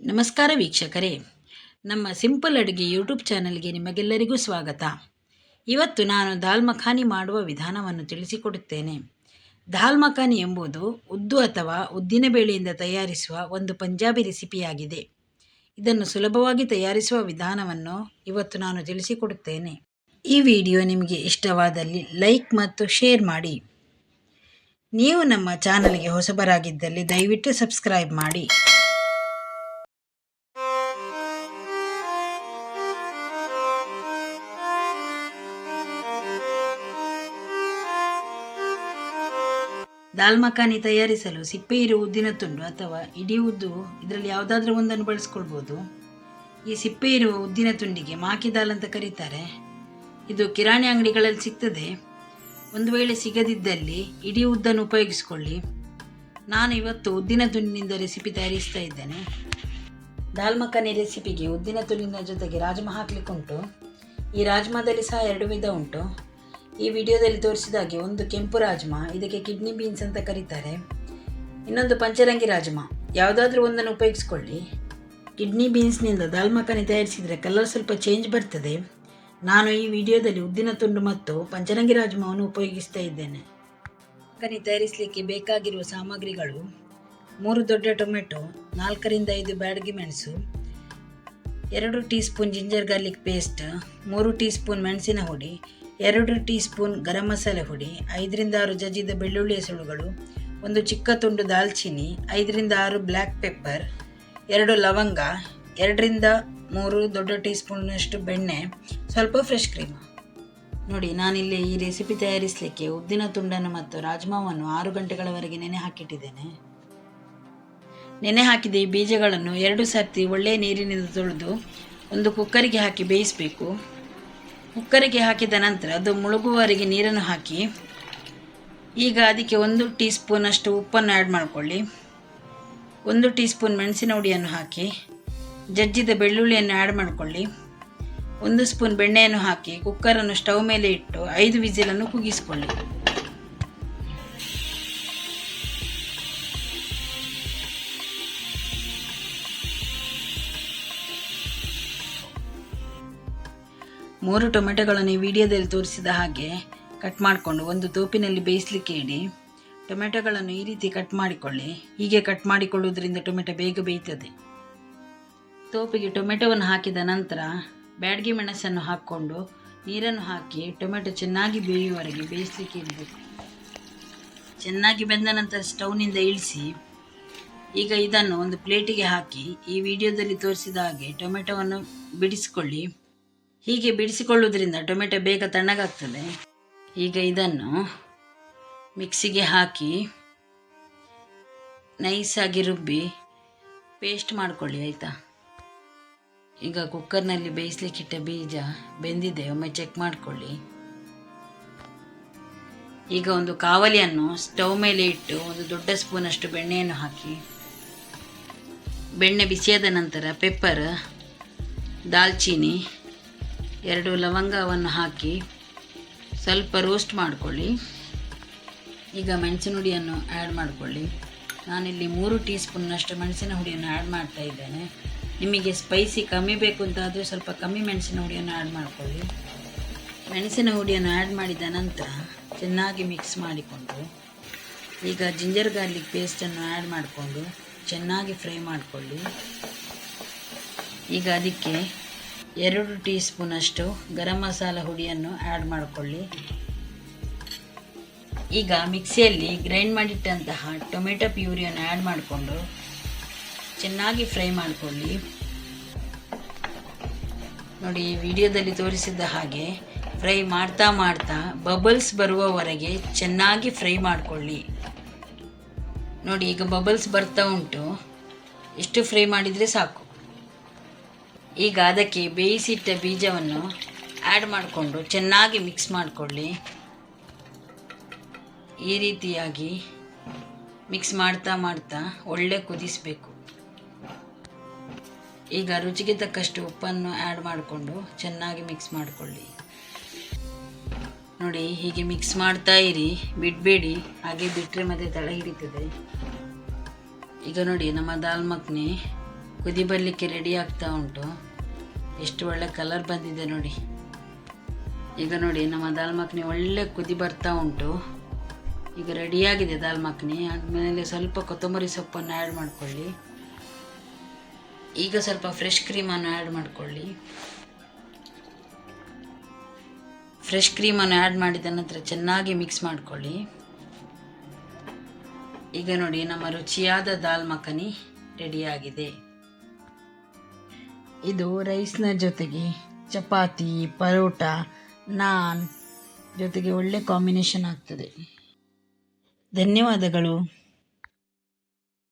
ನಮಸ್ಕಾರ ವೀಕ್ಷಕರೇ, ನಮ್ಮ ಸಿಂಪಲ್ ಅಡುಗೆ ಯೂಟ್ಯೂಬ್ ಚಾನಲ್ಗೆ ನಿಮಗೆಲ್ಲರಿಗೂ ಸ್ವಾಗತ. ಇವತ್ತು ನಾನು ದಾಲ್ ಮಖಾನಿ ಮಾಡುವ ವಿಧಾನವನ್ನು ತಿಳಿಸಿಕೊಡುತ್ತೇನೆ. ದಾಲ್ ಮಖಾನಿ ಎಂಬುದು ಉದ್ದು ಅಥವಾ ಉದ್ದಿನಬೇಳೆಯಿಂದ ತಯಾರಿಸುವ ಒಂದು ಪಂಜಾಬಿ ರೆಸಿಪಿಯಾಗಿದೆ. ಇದನ್ನು ಸುಲಭವಾಗಿ ತಯಾರಿಸುವ ವಿಧಾನವನ್ನು ಇವತ್ತು ನಾನು ತಿಳಿಸಿಕೊಡುತ್ತೇನೆ. ಈ ವಿಡಿಯೋ ನಿಮಗೆ ಇಷ್ಟವಾದಲ್ಲಿ ಲೈಕ್ ಮತ್ತು ಶೇರ್ ಮಾಡಿ. ನೀವು ನಮ್ಮ ಚಾನಲ್ಗೆ ಹೊಸಬರಾಗಿದ್ದಲ್ಲಿ ದಯವಿಟ್ಟು ಸಬ್ಸ್ಕ್ರೈಬ್ ಮಾಡಿ. ದಾಲ್ ಮಖಾನಿ ತಯಾರಿಸಲು ಸಿಪ್ಪೆ ಇರುವ ಉದ್ದಿನ ತುಂಡು ಅಥವಾ ಇಡೀ ಉದ್ದು ಇದರಲ್ಲಿ ಯಾವುದಾದ್ರೂ ಒಂದನ್ನು ಬಳಸ್ಕೊಳ್ಬೋದು. ಈ ಸಿಪ್ಪೆ ಇರುವ ಉದ್ದಿನ ತುಂಡಿಗೆ ಮಾಕಿ ದಾಲ್ ಅಂತ ಕರೀತಾರೆ. ಇದು ಕಿರಾಣಿ ಅಂಗಡಿಗಳಲ್ಲಿ ಸಿಗ್ತದೆ. ಒಂದು ವೇಳೆ ಸಿಗದಿದ್ದಲ್ಲಿ ಇಡೀ ಉದ್ದನ್ನು ಉಪಯೋಗಿಸಿಕೊಳ್ಳಿ. ನಾನು ಇವತ್ತು ಉದ್ದಿನ ತುಂಡಿನಿಂದ ರೆಸಿಪಿ ತಯಾರಿಸ್ತಾ ಇದ್ದೇನೆ. ದಾಲ್ ಮಖಾನಿ ರೆಸಿಪಿಗೆ ಉದ್ದಿನ ತುಂಡಿನ ಜೊತೆಗೆ ರಾಜ್ಮಾ ಹಾಕಲಿಕ್ಕುಂಟು. ಈ ರಾಜ್ಮಾದಲ್ಲಿ ಸಹ 2 ವಿಧ ಉಂಟು. ಈ ವಿಡಿಯೋದಲ್ಲಿ ತೋರಿಸಿದಾಗೆ ಒಂದು ಕೆಂಪು ರಾಜ್ಮಾ, ಇದಕ್ಕೆ ಕಿಡ್ನಿ ಬೀನ್ಸ್ ಅಂತ ಕರೀತಾರೆ. ಇನ್ನೊಂದು ಪಂಚರಂಗಿ ರಾಜ್ಮಾ. ಯಾವುದಾದ್ರೂ ಒಂದನ್ನು ಉಪಯೋಗಿಸ್ಕೊಳ್ಳಿ. ಕಿಡ್ನಿ ಬೀನ್ಸ್ನಿಂದ ದಾಲ್ ಮಖಾನಿ ತಯಾರಿಸಿದರೆ ಕಲರ್ ಸ್ವಲ್ಪ ಚೇಂಜ್ ಬರ್ತದೆ. ನಾನು ಈ ವಿಡಿಯೋದಲ್ಲಿ ಉದ್ದಿನ ತುಂಡು ಮತ್ತು ಪಂಚರಂಗಿ ರಾಜ್ಮಾವನ್ನು ಉಪಯೋಗಿಸ್ತಾ ಇದ್ದೇನೆ. ಮಖಾನಿ ತಯಾರಿಸಲಿಕ್ಕೆ ಬೇಕಾಗಿರುವ ಸಾಮಗ್ರಿಗಳು: 3 ದೊಡ್ಡ ಟೊಮೆಟೊ, 4 ರಿಂದ 5 ಬ್ಯಾಡಗಿ ಮೆಣಸು, 2 tea spoon ginger garlic paste, 3 tea spoon ಮೆಣಸಿನ ಹುಡಿ, 2 ಟೀ ಸ್ಪೂನ್ ಗರಂ ಮಸಾಲೆ ಹುಡಿ, 5 ರಿಂದ 6 ಜಜ್ಜಿದ ಬೆಳ್ಳುಳ್ಳಿ ಎಸಳುಗಳು, 1 ಚಿಕ್ಕ ತುಂಡು ದಾಲ್ಚಿನ್ನಿ, 5 ರಿಂದ 6 ಬ್ಲ್ಯಾಕ್ ಪೆಪ್ಪರ್, 2 ಲವಂಗ, 2 ರಿಂದ 3 ದೊಡ್ಡ ಟೀ ಸ್ಪೂನ್ನಷ್ಟು ಬೆಣ್ಣೆ, ಸ್ವಲ್ಪ ಫ್ರೆಶ್ ಕ್ರೀಮ್. ನೋಡಿ, ನಾನಿಲ್ಲಿ ಈ ರೆಸಿಪಿ ತಯಾರಿಸಲಿಕ್ಕೆ ಉದ್ದಿನ ತುಂಡನ್ನು ಮತ್ತು ರಾಜ್ಮಾವನ್ನು 6 ಗಂಟೆಗಳವರೆಗೆ ನೆನೆ ಹಾಕಿಟ್ಟಿದ್ದೇನೆ. ನೆನೆ ಹಾಕಿದ ಈ ಬೀಜಗಳನ್ನು 2 ಸರ್ತಿ ಒಳ್ಳೆಯ ನೀರಿನಿಂದ ತೊಳೆದು ಒಂದು ಕುಕ್ಕರಿಗೆ ಹಾಕಿ ಬೇಯಿಸಬೇಕು. ಕುಕ್ಕರಿಗೆ ಹಾಕಿದ ನಂತರ ಅದು ಮುಳುಗುವವರೆಗೆ ನೀರನ್ನು ಹಾಕಿ, ಈಗ ಅದಕ್ಕೆ 1 ಟೀ ಸ್ಪೂನಷ್ಟು ಉಪ್ಪನ್ನು ಆ್ಯಡ್ ಮಾಡಿಕೊಳ್ಳಿ. 1 ಟೀ ಸ್ಪೂನ್ ಮೆಣಸಿನ ಹುಡಿಯನ್ನು ಹಾಕಿ, ಜಜ್ಜಿದ ಬೆಳ್ಳುಳ್ಳಿಯನ್ನು ಆ್ಯಡ್ ಮಾಡಿಕೊಳ್ಳಿ. 1 ಸ್ಪೂನ್ ಬೆಣ್ಣೆಯನ್ನು ಹಾಕಿ ಕುಕ್ಕರನ್ನು ಸ್ಟವ್ ಮೇಲೆ ಇಟ್ಟು 5 ವಿಸಿಲನ್ನು ಕೂಗಿಸಿಕೊಳ್ಳಿ. ಮೂರು ಟೊಮೆಟೊಗಳನ್ನು ಈ ವಿಡಿಯೋದಲ್ಲಿ ತೋರಿಸಿದ ಹಾಗೆ ಕಟ್ ಮಾಡಿಕೊಂಡು ಒಂದು ತೋಪಿನಲ್ಲಿ ಬೇಯಿಸಲಿಕ್ಕೆ ಇಡಿ. ಟೊಮೆಟೊಗಳನ್ನು ಈ ರೀತಿ ಕಟ್ ಮಾಡಿಕೊಳ್ಳಿ. ಹೀಗೆ ಕಟ್ ಮಾಡಿಕೊಳ್ಳುವುದರಿಂದ ಟೊಮೆಟೊ ಬೇಗ ಬೇಯ್ತದೆ. ತೋಪಿಗೆ ಟೊಮೆಟೊವನ್ನು ಹಾಕಿದ ನಂತರ ಬ್ಯಾಡಗಿ ಮೆಣಸನ್ನು ಹಾಕ್ಕೊಂಡು ನೀರನ್ನು ಹಾಕಿ ಟೊಮೆಟೊ ಚೆನ್ನಾಗಿ ಬೇಯುವವರೆಗೆ ಬೇಯಿಸಲಿಕ್ಕೆ ಇಡಬೇಕು. ಚೆನ್ನಾಗಿ ಬೆಂದ ನಂತರ ಸ್ಟವ್ನಿಂದ ಇಳಿಸಿ. ಈಗ ಇದನ್ನು ಒಂದು ಪ್ಲೇಟಿಗೆ ಹಾಕಿ ಈ ವಿಡಿಯೋದಲ್ಲಿ ತೋರಿಸಿದ ಹಾಗೆ ಟೊಮೆಟೊವನ್ನು ಬಿಡಿಸಿಕೊಳ್ಳಿ. ಹೀಗೆ ಬಿಡಿಸಿಕೊಳ್ಳುವುದರಿಂದ ಟೊಮೆಟೊ ಬೇಗ ತಣ್ಣಗಾಗ್ತದೆ. ಈಗ ಇದನ್ನು ಮಿಕ್ಸಿಗೆ ಹಾಕಿ ನೈಸಾಗಿ ರುಬ್ಬಿ ಪೇಸ್ಟ್ ಮಾಡಿಕೊಳ್ಳಿ, ಆಯಿತಾ. ಈಗ ಕುಕ್ಕರ್ನಲ್ಲಿ ಬೇಯಿಸಲಿಕ್ಕಿಟ್ಟ ಬೀಜ ಬೆಂದಿದೆ, ಒಮ್ಮೆ ಚೆಕ್ ಮಾಡಿಕೊಳ್ಳಿ. ಈಗ ಒಂದು ಕಾವಲಿಯನ್ನು ಸ್ಟವ್ ಮೇಲೆ ಇಟ್ಟು 1 ದೊಡ್ಡ ಸ್ಪೂನಷ್ಟು ಬೆಣ್ಣೆಯನ್ನು ಹಾಕಿ. ಬೆಣ್ಣೆ ಬಿಸಿಯಾದ ನಂತರ ಪೆಪ್ಪರ್, ದಾಲ್ಚಿನ್ನಿ, 2 ಲವಂಗವನ್ನು ಹಾಕಿ ಸ್ವಲ್ಪ ರೋಸ್ಟ್ ಮಾಡಿಕೊಳ್ಳಿ. ಈಗ ಮೆಣಸಿನ ಹುಡಿಯನ್ನು ಆ್ಯಡ್ ಮಾಡಿಕೊಳ್ಳಿ. ನಾನಿಲ್ಲಿ 3 ಟೀ ಸ್ಪೂನ್ನಷ್ಟು ಮೆಣಸಿನ ಹುಡಿಯನ್ನು ಆ್ಯಡ್ ಮಾಡ್ತಾ ಇದ್ದೇನೆ. ನಿಮಗೆ ಸ್ಪೈಸಿ ಕಮ್ಮಿ ಬೇಕು ಅಂತಾದರೆ ಸ್ವಲ್ಪ ಕಮ್ಮಿ ಮೆಣಸಿನ ಹುಡಿಯನ್ನು ಆ್ಯಡ್ ಮಾಡಿಕೊಳ್ಳಿ. ಮೆಣಸಿನ ಹುಡಿಯನ್ನು ಆ್ಯಡ್ ಮಾಡಿದ ನಂತರ ಚೆನ್ನಾಗಿ ಮಿಕ್ಸ್ ಮಾಡಿಕೊಂಡು ಈಗ ಜಿಂಜರ್ ಗಾರ್ಲಿಕ್ ಪೇಸ್ಟನ್ನು ಆ್ಯಡ್ ಮಾಡಿಕೊಂಡು ಚೆನ್ನಾಗಿ ಫ್ರೈ ಮಾಡಿಕೊಳ್ಳಿ. ಈಗ ಅದಕ್ಕೆ 2 ಟೀ ಸ್ಪೂನಷ್ಟು ಗರಂ ಮಸಾಲ ಹುಡಿಯನ್ನು ಆ್ಯಡ್ ಮಾಡಿಕೊಳ್ಳಿ. ಈಗ ಮಿಕ್ಸಿಯಲ್ಲಿ ಗ್ರೈಂಡ್ ಮಾಡಿಟ್ಟಂತಹ ಟೊಮೆಟೊ ಪ್ಯೂರಿಯನ್ನು ಆ್ಯಡ್ ಮಾಡಿಕೊಂಡು ಚೆನ್ನಾಗಿ ಫ್ರೈ ಮಾಡಿಕೊಳ್ಳಿ. ನೋಡಿ, ಈ ವಿಡಿಯೋದಲ್ಲಿ ತೋರಿಸಿದ ಹಾಗೆ ಫ್ರೈ ಮಾಡ್ತಾ ಮಾಡ್ತಾ ಬಬಲ್ಸ್ ಬರುವವರೆಗೆ ಚೆನ್ನಾಗಿ ಫ್ರೈ ಮಾಡಿಕೊಳ್ಳಿ. ನೋಡಿ, ಈಗ ಬಬಲ್ಸ್ ಬರ್ತಾ ಉಂಟು. ಎಷ್ಟು ಫ್ರೈ ಮಾಡಿದರೆ ಸಾಕು. ಈಗ ಅದಕ್ಕೆ ಬೇಯಿಸಿಟ್ಟ ಬೀಜವನ್ನು ಆ್ಯಡ್ ಮಾಡಿಕೊಂಡು ಚೆನ್ನಾಗಿ ಮಿಕ್ಸ್ ಮಾಡಿಕೊಳ್ಳಿ. ಈ ರೀತಿಯಾಗಿ ಮಿಕ್ಸ್ ಮಾಡ್ತಾ ಮಾಡ್ತಾ ಒಳ್ಳೆ ಕುದಿಸಬೇಕು. ಈಗ ರುಚಿಗೆ ತಕ್ಕಷ್ಟು ಉಪ್ಪನ್ನು ಆ್ಯಡ್ ಮಾಡಿಕೊಂಡು ಚೆನ್ನಾಗಿ ಮಿಕ್ಸ್ ಮಾಡಿಕೊಳ್ಳಿ. ನೋಡಿ, ಹೀಗೆ ಮಿಕ್ಸ್ ಮಾಡ್ತಾ ಇರಿ, ಬಿಡಬೇಡಿ. ಹಾಗೆ ಬಿಟ್ಟರೆ ಮತ್ತೆ ತಳ ಹಿಡಿತದೆ. ಈಗ ನೋಡಿ, ನಮ್ಮ ದಾಲ್ ಮಖನಿ ಕುದಿ ಬರಲಿಕ್ಕೆ ರೆಡಿ ಆಗ್ತಾ ಉಂಟು. ಎಷ್ಟು ಒಳ್ಳೆ ಕಲರ್ ಬಂದಿದೆ ನೋಡಿ. ಈಗ ನೋಡಿ ನಮ್ಮ ದಾಲ್ ಮಖನಿ ಒಳ್ಳೆ ಕುದಿ ಬರ್ತಾ ಉಂಟು. ಈಗ ರೆಡಿಯಾಗಿದೆ ದಾಲ್ ಮಖನಿ. ಆದಮೇಲೆ ಸ್ವಲ್ಪ ಕೊತ್ತಂಬರಿ ಸೊಪ್ಪನ್ನು ಆ್ಯಡ್ ಮಾಡಿಕೊಳ್ಳಿ. ಈಗ ಸ್ವಲ್ಪ ಫ್ರೆಶ್ ಕ್ರೀಮನ್ನು ಆ್ಯಡ್ ಮಾಡಿಕೊಳ್ಳಿ. ಫ್ರೆಶ್ ಕ್ರೀಮನ್ನು ಆ್ಯಡ್ ಮಾಡಿದ ನಂತರ ಚೆನ್ನಾಗಿ ಮಿಕ್ಸ್ ಮಾಡಿಕೊಳ್ಳಿ. ಈಗ ನೋಡಿ ನಮ್ಮ ರುಚಿಯಾದ ದಾಲ್ ಮಖನಿ ರೆಡಿಯಾಗಿದೆ. ಇದು ರೈಸ್ನ ಜೊತೆಗೆ ಚಪಾತಿ, ಪರೋಟ, ನಾನ್ ಜೊತೆಗೆ ಒಳ್ಳೆ ಕಾಂಬಿನೇಷನ್ ಆಗ್ತದೆ. ಧನ್ಯವಾದಗಳು.